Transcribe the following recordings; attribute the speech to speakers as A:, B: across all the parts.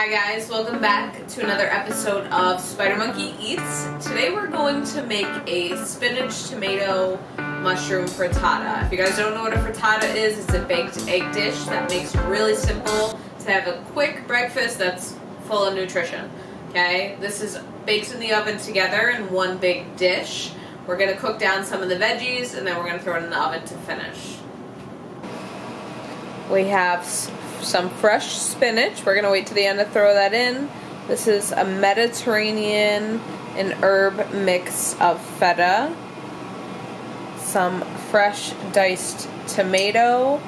A: Hi guys, welcome back to another episode of Spider Monkey Eats. Today we're going to make a spinach, tomato, mushroom frittata. If you guys don't know what a frittata is, it's a baked egg dish that makes it really simple to have a quick breakfast that's full of nutrition. Okay, this is baked in the oven together in one big dish. We're going to cook down some of the veggies and then we're going to throw it in the oven to finish. We have some fresh spinach. We're going to wait to the end to throw that in. This is a Mediterranean and herb mix of feta. Some fresh diced tomato.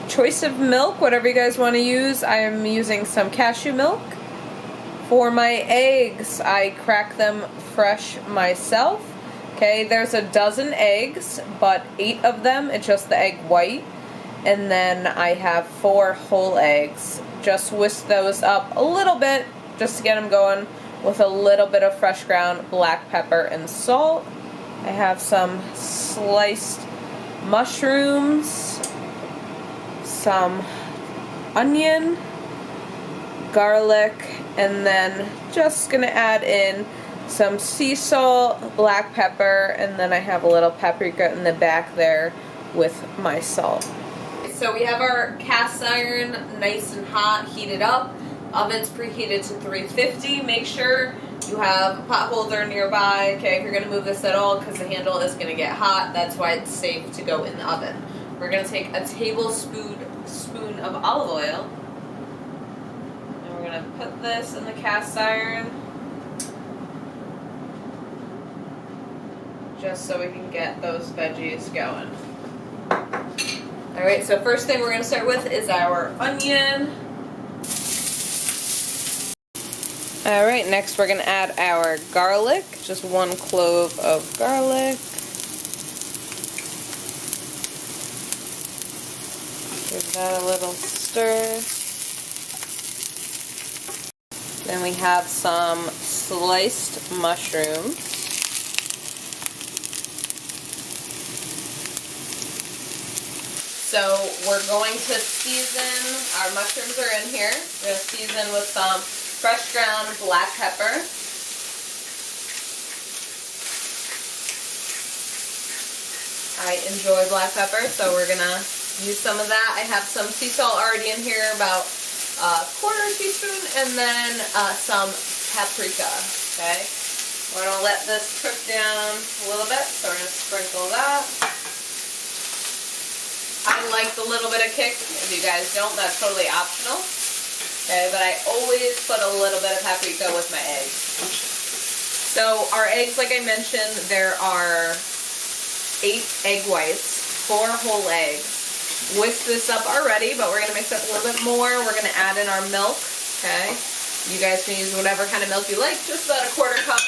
A: Choice of milk, whatever you guys want to use. I am using some cashew milk. For my eggs, I crack them fresh myself. Okay, there's a dozen eggs, but 8 of them, it's just the egg white. And then I have 4 whole eggs. Just whisk those up a little bit just to get them going with a little bit of fresh ground black pepper and salt. I have some sliced mushrooms, some onion, garlic, and then just gonna add in some sea salt, black pepper, and then I have a little paprika in the back there with my salt. So we have our cast iron nice and hot, heated up. Oven's preheated to 350. Make sure you have a pot holder nearby, okay, if you're going to move this at all, because the handle is going to get hot. That's why it's safe to go in the oven. We're going to take a tablespoon of olive oil, and we're going to put this in the cast iron, just so we can get those veggies going. Alright, so first thing we're going to start with is our onion. Alright, next we're going to add our garlic, just 1 clove of garlic. Give that a little stir. Then we have some sliced mushrooms. So we're going to season, our mushrooms are in here. We're going to season with some fresh ground black pepper. I enjoy black pepper, so we're going to use some of that. I have some sea salt already in here, about a 1/4 teaspoon, and then some paprika, okay? We're going to let this cook down a little bit, so we're going to sprinkle that. I like the little bit of kick. If you guys don't, that's totally optional. Okay, but I always put a little bit of paprika with my eggs. So our eggs, like I mentioned, there are 8 egg whites, 4 whole eggs. Whisk this up already, but we're going to mix up a little bit more. We're going to add in our milk. Okay, you guys can use whatever kind of milk you like, just about a 1/4 cup.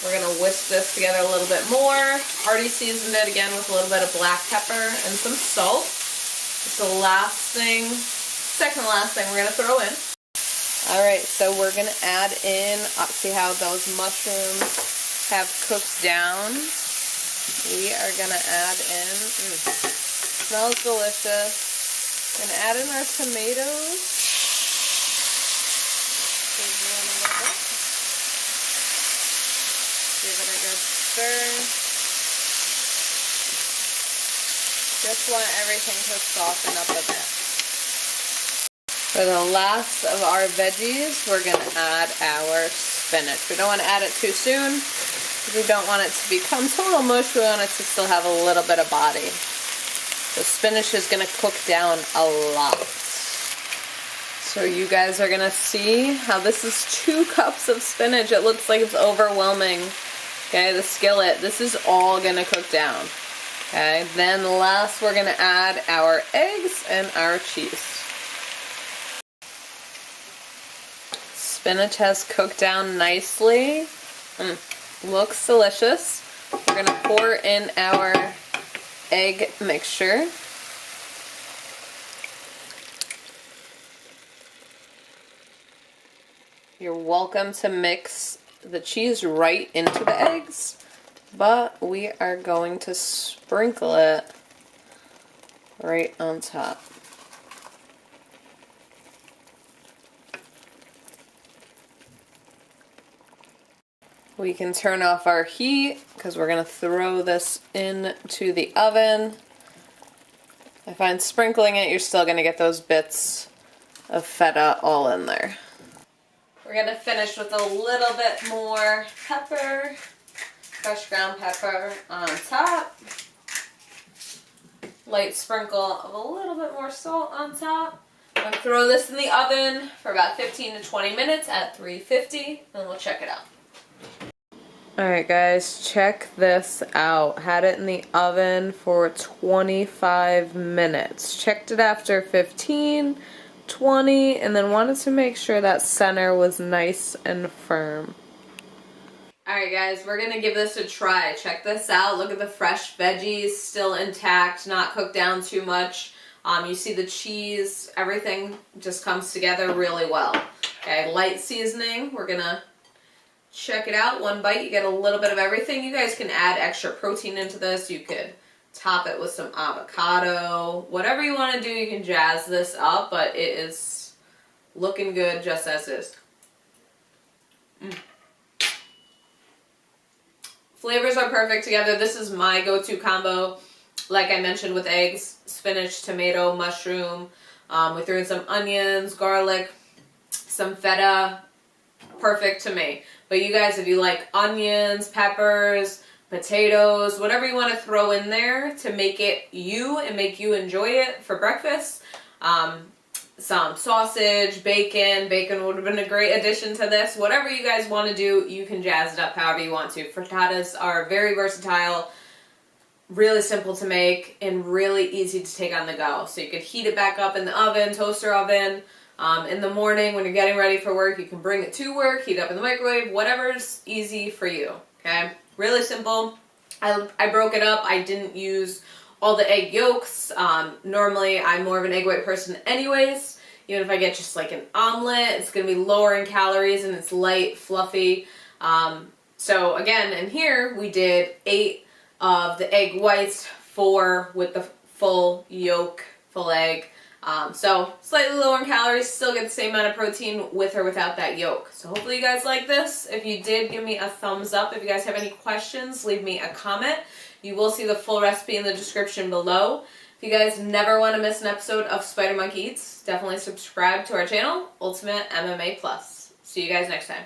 A: We're going to whisk this together a little bit more. Already seasoned it again with a little bit of black pepper and some salt. It's the last thing, second last thing we're going to throw in. Alright, so we're going to add in, see how those mushrooms have cooked down? We are going to add in, smells delicious. Going to add in our tomatoes. Give it a good stir. Just want everything to soften up a bit. For the last of our veggies, we're going to add our spinach. We don't want to add it too soon. We don't want it to become total mush. We want it to still have a little bit of body. The spinach is going to cook down a lot. So you guys are going to see how this is 2 cups of spinach. It looks like it's overwhelming. Okay, the skillet, this is all going to cook down. Okay, then last we're going to add our eggs and our cheese. Spinach has cooked down nicely. Looks delicious. We're going to pour in our egg mixture. You're welcome to mix the cheese right into the eggs, but we are going to sprinkle it right on top. We can turn off our heat because we're going to throw this into the oven. I find sprinkling it, you're still going to get those bits of feta all in there. We're going to finish with a little bit more pepper, fresh ground pepper on top. Light sprinkle of a little bit more salt on top. I'm going to throw this in the oven for about 15 to 20 minutes at 350, and we'll check it out. Alright guys, check this out. Had it in the oven for 25 minutes. Checked it after 15, 20, and then wanted to make sure that center was nice and firm. Alright guys, we're gonna give this a try. Check this out. Look at the fresh veggies, still intact, not cooked down too much. You see the cheese, everything just comes together really well. Okay, light seasoning. We're gonna check it out. One bite, you get a little bit of everything. You guys can add extra protein into this. You could top it with some avocado. Whatever you want to do, you can jazz this up, but it is looking good just as is. Flavors are perfect together. This is my go-to combo. Like I mentioned, with eggs, spinach, tomato, mushroom. We threw in some onions, garlic, some feta. Perfect to me. But you guys, if you like onions, peppers, potatoes, whatever you want to throw in there to make it you and make you enjoy it for breakfast. Some sausage, bacon. Bacon would have been a great addition to this. Whatever you guys want to do, you can jazz it up however you want to. Frittatas are very versatile, really simple to make, and really easy to take on the go. So you could heat it back up in the oven, toaster oven. In the morning when you're getting ready for work, you can bring it to work, heat it up in the microwave, whatever's easy for you, okay? Really simple. I broke it up. I didn't use all the egg yolks. Normally, I'm more of an egg white person anyways. Even if I get just like an omelet, it's going to be lower in calories and it's light, fluffy. So again, in here, we did 8 of the egg whites, 4 with the full yolk, full egg. So slightly lower in calories, still get the same amount of protein with or without that yolk. So hopefully you guys like this. If you did, give me a thumbs up. If you guys have any questions, leave me a comment. You will see the full recipe in the description below. If you guys never want to miss an episode of Spider Monkey Eats, definitely subscribe to our channel, Ultimate MMA Plus. See you guys next time.